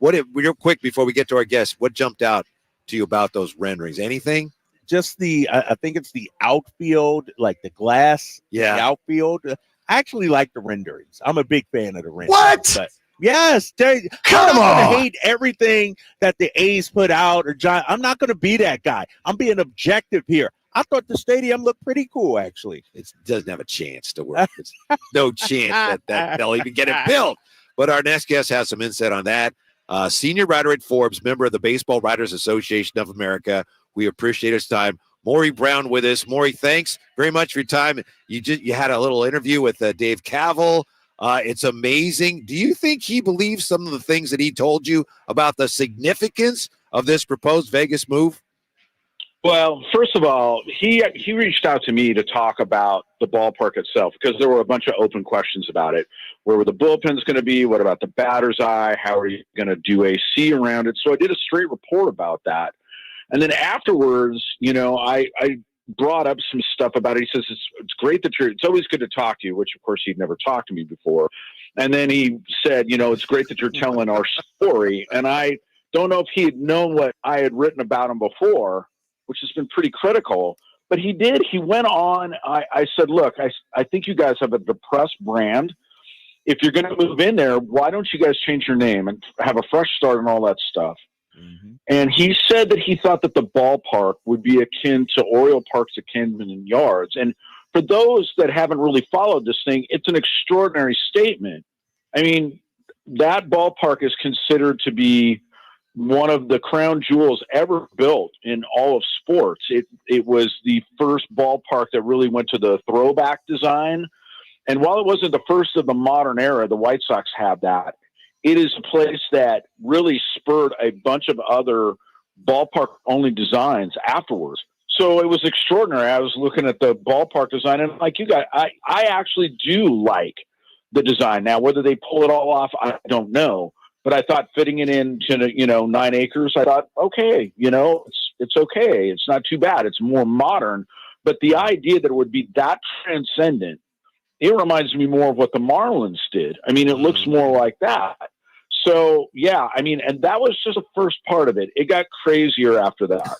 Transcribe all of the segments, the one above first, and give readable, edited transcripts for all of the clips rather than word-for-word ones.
Real quick before we get to our guests, what jumped out to you about those renderings? Anything? Just I think it's the outfield, like the glass. Yeah. The outfield. I actually like the renderings. I'm a big fan of the renderings. What? But yes. Come on. I hate everything that the A's put out or John. I'm not going to be that guy. I'm being objective here. I thought the stadium looked pretty cool, actually. It doesn't have a chance to work. It's no chance that they'll even get it built. But our next guest has some insight on that. Senior writer at Forbes, member of the Baseball Writers Association of America. We appreciate his time. Maury Brown with us. Maury, thanks very much for your time. You had a little interview with Dave Kaval. It's amazing. Do you think he believes some of the things that he told you about the significance of this proposed Vegas move? Well, first of all, he reached out to me to talk about the ballpark itself because there were a bunch of open questions about it. Where were the bullpens going to be? What about the batter's eye? How are you going to do AC around it? So I did a straight report about that. And then afterwards, I brought up some stuff about it. He says, it's great that it's always good to talk to you, which of course he'd never talked to me before. And then he said, it's great that you're telling our story. And I don't know if he had known what I had written about him before, which has been pretty critical, but he did. He went on. I said, look, I think you guys have a depressed brand. If you're going to move in there, why don't you guys change your name and have a fresh start and all that stuff? Mm-hmm. And he said that he thought that the ballpark would be akin to Oriole Parks at Camden Yards. And for those that haven't really followed this thing, it's an extraordinary statement. I mean, that ballpark is considered to be one of the crown jewels ever built in all of sports. It was the first ballpark that really went to the throwback design. And while it wasn't the first of the modern era, the White Sox have that. It is a place that really spurred a bunch of other ballpark-only designs afterwards. So it was extraordinary. I was looking at the ballpark design, and like you guys, I actually do like the design. Now, whether they pull it all off, I don't know. But I thought fitting it into 9 acres, I thought, okay, it's okay. It's not too bad. It's more modern. But the idea that it would be that transcendent, it reminds me more of what the Marlins did. I mean, it looks more like that. So, yeah, I mean, and that was just the first part of it. It got crazier after that.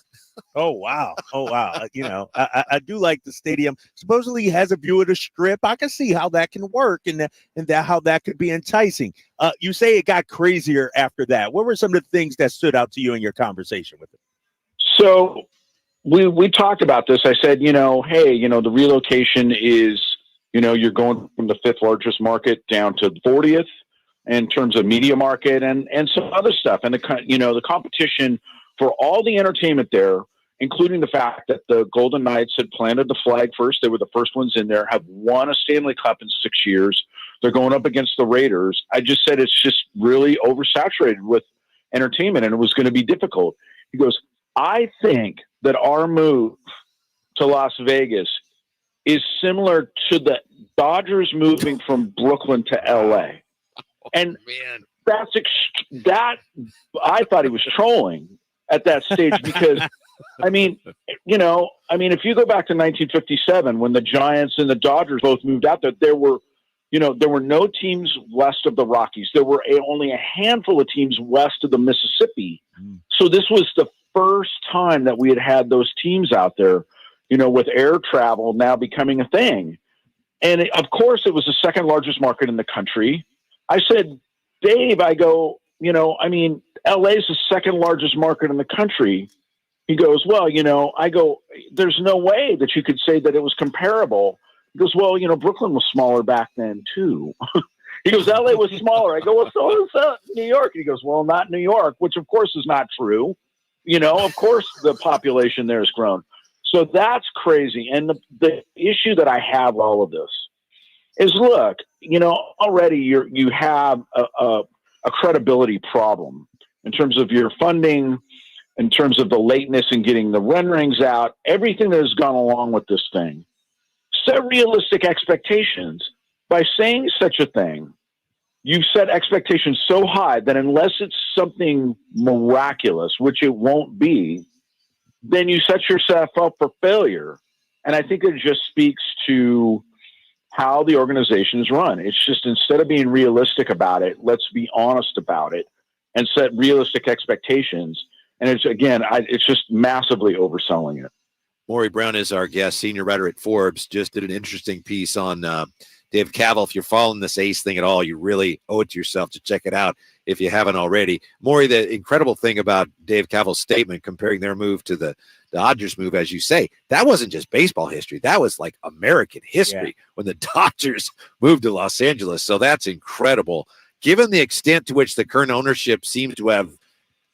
Oh, wow. I do like the stadium. Supposedly has a view of the strip. I can see how that can work and how that could be enticing. You say it got crazier after that. What were some of the things that stood out to you in your conversation with it? So we talked about this. I said, hey, the relocation is, you're going from the 5th largest market down to the 40th in terms of media market and some other stuff. And the competition for all the entertainment there, including the fact that the Golden Knights had planted the flag first. They were the first ones in there, have won a Stanley Cup in 6 years. They're going up against the Raiders. I just said it's just really oversaturated with entertainment, and it was going to be difficult. He goes, I think that our move to Las Vegas is similar to the Dodgers moving from Brooklyn to L.A. And man, that I thought he was trolling at that stage because, if you go back to 1957 when the Giants and the Dodgers both moved out there were no teams west of the Rockies. There were only a handful of teams west of the Mississippi. So this was the first time that we had those teams out there, with air travel now becoming a thing. And of course it was the second largest market in the country. I said, Dave, I go, LA is the second largest market in the country. He goes, well, I go, there's no way that you could say that it was comparable. He goes, well, Brooklyn was smaller back then too. He goes, LA was smaller. I go, well, so was New York. He goes, well, not New York, which of course is not true. Of course the population there has grown. So that's crazy. And the issue that I have with all of this is, look, already you have a credibility problem in terms of your funding, in terms of the lateness in getting the renderings out, everything that has gone along with this thing. Set realistic expectations. By saying such a thing, you've set expectations so high that unless it's something miraculous, which it won't be, then you set yourself up for failure. And I think it just speaks to how the organization is run. It's just, instead of being realistic about it, let's be honest about it. and set realistic expectations. And it's, again, it's just massively overselling it. Maury Brown is our guest, senior writer at Forbes. Just did an interesting piece on Dave Kaval. If you're following this Ace thing at all, you really owe it to yourself to check it out if you haven't already. Maury, the incredible thing about Dave Kaval's statement comparing their move to the Dodgers move, as you say, that wasn't just baseball history. That was like American history when the Dodgers moved to Los Angeles. So that's incredible. Given the extent to which the current ownership seems to have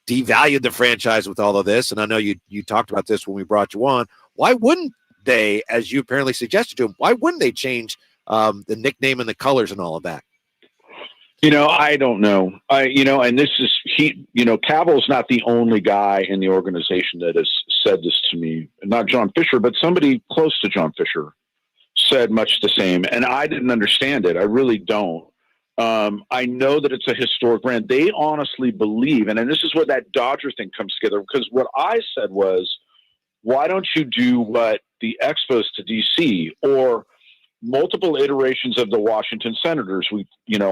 devalued the franchise with all of this, and I know you talked about this when we brought you on, why wouldn't they, as you apparently suggested to them, why wouldn't they change the nickname and the colors and all of that? I don't know. And this is Kaval's not the only guy in the organization that has said this to me. Not John Fisher, but somebody close to John Fisher said much the same. And I didn't understand it. I really don't. I know that it's a historic brand. They honestly believe, and this is where that Dodger thing comes together, because what I said was, why don't you do what the Expos to DC or multiple iterations of the Washington Senators? We,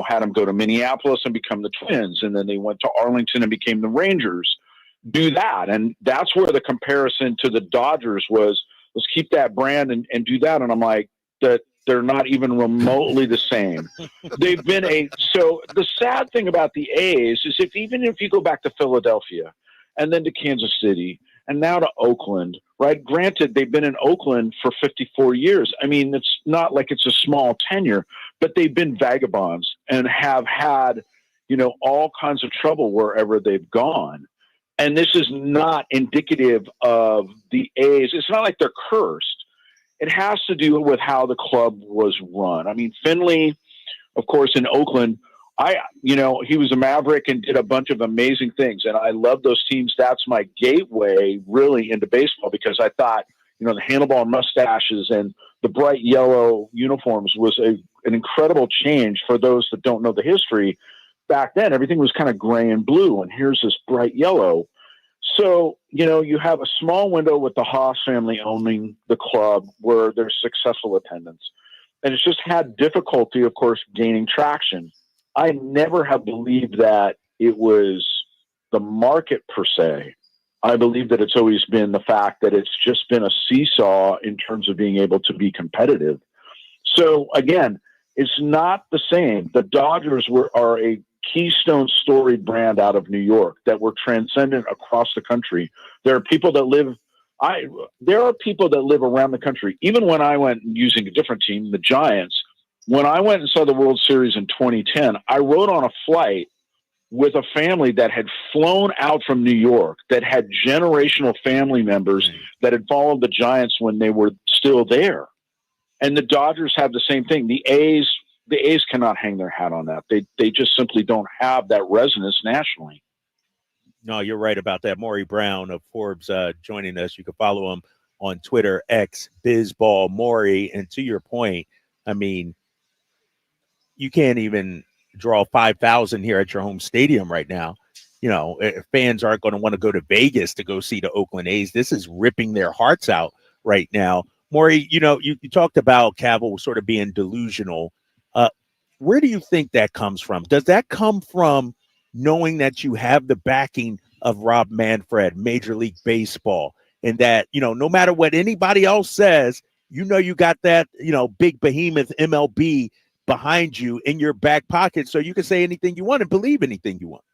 had them go to Minneapolis and become the Twins, and then they went to Arlington and became the Rangers. Do that. And that's where the comparison to the Dodgers was, let's keep that brand and do that. And I'm like, that they're not even remotely the same. They've been so the sad thing about the A's is even if you go back to Philadelphia and then to Kansas City and now to Oakland, right? Granted, they've been in Oakland for 54 years. I mean, it's not like it's a small tenure, but they've been vagabonds and have had, all kinds of trouble wherever they've gone. And this is not indicative of the A's. It's not like they're cursed. It has to do with how the club was run. I mean, Finley, of course, in Oakland, he was a Maverick and did a bunch of amazing things. And I love those teams. That's my gateway really into baseball, because I thought, the handlebar mustaches and the bright yellow uniforms was an incredible change for those that don't know the history. Back then, everything was kind of gray and blue, and here's this bright yellow. So, you have a small window with the Haas family owning the club where there's successful attendance. And it's just had difficulty, of course, gaining traction. I never have believed that it was the market per se. I believe that it's always been the fact that it's just been a seesaw in terms of being able to be competitive. So again, it's not the same. The Dodgers are a keystone story brand out of New York that were transcendent across the country. There are people that live around the country. Even when I went using a different team, the Giants, when I went and saw the World Series in 2010, I rode on a flight with a family that had flown out from New York, that had generational family members that had followed the Giants when they were still there. And the Dodgers have the same thing. The A's cannot hang their hat on that. They just simply don't have that resonance nationally. No, you're right about that. Maury Brown of Forbes joining us. You can follow him on Twitter, X, Bizball Maury. And to your point, I mean, you can't even draw 5,000 here at your home stadium right now. Fans aren't going to want to go to Vegas to go see the Oakland A's. This is ripping their hearts out right now. Maury, you talked about Kaval sort of being delusional. Where do you think that comes from? Does that come from knowing that you have the backing of Rob Manfred, Major League Baseball, and that, no matter what anybody else says, you got that, big behemoth MLB behind you in your back pocket, so you can say anything you want and believe anything you want?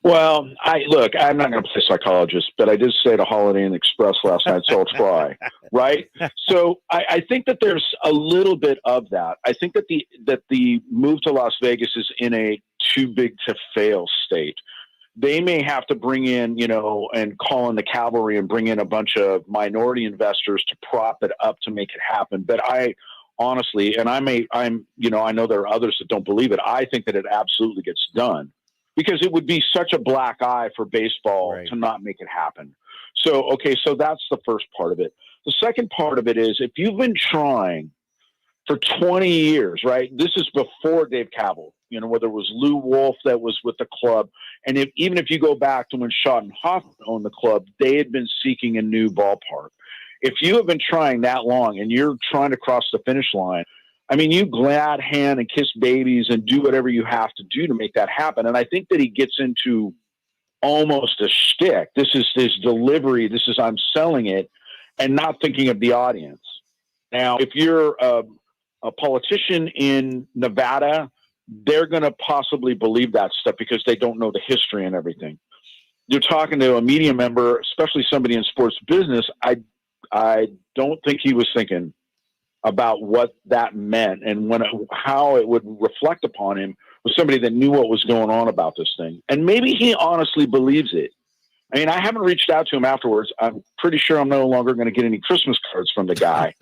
Well, I'm not going to play psychologist, but I did stay at a Holiday Inn Express last night, so I'll try. Right? So I think that there's a little bit of that. I think that the move to Las Vegas is in a too big to fail state. They may have to bring in, and call in the cavalry and bring in a bunch of minority investors to prop it up to make it happen. But I honestly, and I know there are others that don't believe it, I think that it absolutely gets done. Because it would be such a black eye for baseball to not make it happen. So that's the first part of it. The second part of it is, if you've been trying for 20 years, right? This is before Dave Kaval, whether it was Lou Wolf that was with the club. And even if you go back to when Schott and Hoffman owned the club, they had been seeking a new ballpark. If you have been trying that long and you're trying to cross the finish line, I mean, you glad hand and kiss babies and do whatever you have to do to make that happen. And I think that he gets into almost a shtick. This is his delivery. This is, I'm selling it and not thinking of the audience. Now, if you're a politician in Nevada, they're going to possibly believe that stuff because they don't know the history and everything. You're talking to a media member, especially somebody in sports business. I don't think he was thinking about what that meant and how it would reflect upon him with somebody that knew what was going on about this thing. And maybe he honestly believes it. I mean, I haven't reached out to him afterwards. I'm pretty sure I'm no longer going to get any Christmas cards from the guy,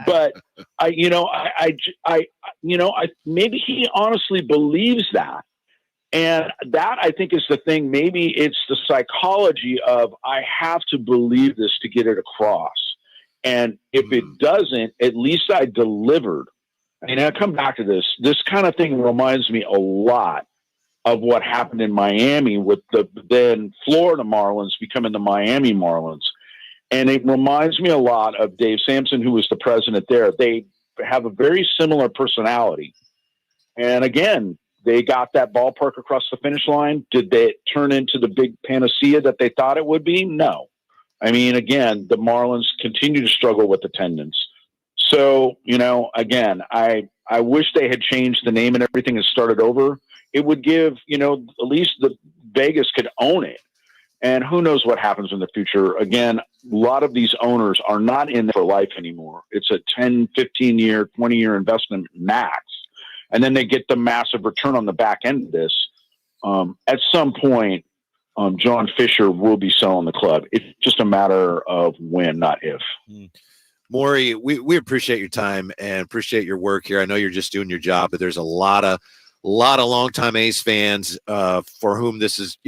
but maybe he honestly believes that. And that, I think, is the thing. Maybe it's the psychology of, I have to believe this to get it across. And if it doesn't, at least I delivered. I mean, I come back to this. This kind of thing reminds me a lot of what happened in Miami with the then Florida Marlins becoming the Miami Marlins. And it reminds me a lot of Dave Sampson, who was the president there. They have a very similar personality. And again, they got that ballpark across the finish line. Did they turn into the big panacea that they thought it would be? No. I mean, again, the Marlins continue to struggle with attendance. So, again, I wish they had changed the name and everything and started over. It would give, at least the Vegas could own it. And who knows what happens in the future. Again, a lot of these owners are not in there for life anymore. It's a 10, 15-year, 20-year investment max. And then they get the massive return on the back end of this. At some point, John Fisher will be selling the club. It's just a matter of when, not if. Maury, we appreciate your time and appreciate your work here. I know you're just doing your job, but there's a lot of longtime A's fans for whom this is,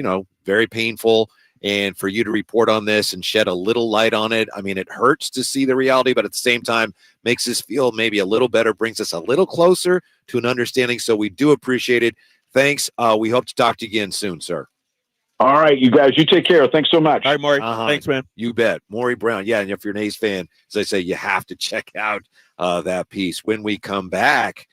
very painful. And for you to report on this and shed a little light on it, I mean, it hurts to see the reality, but at the same time makes us feel maybe a little better, brings us a little closer to an understanding. So we do appreciate it. Thanks. We hope to talk to you again soon, sir. All right, you guys, you take care. Thanks so much. All right, Maury. Thanks, man. You bet. Maury Brown. Yeah, and if you're an A's fan, as I say, you have to check out that piece. When we come back,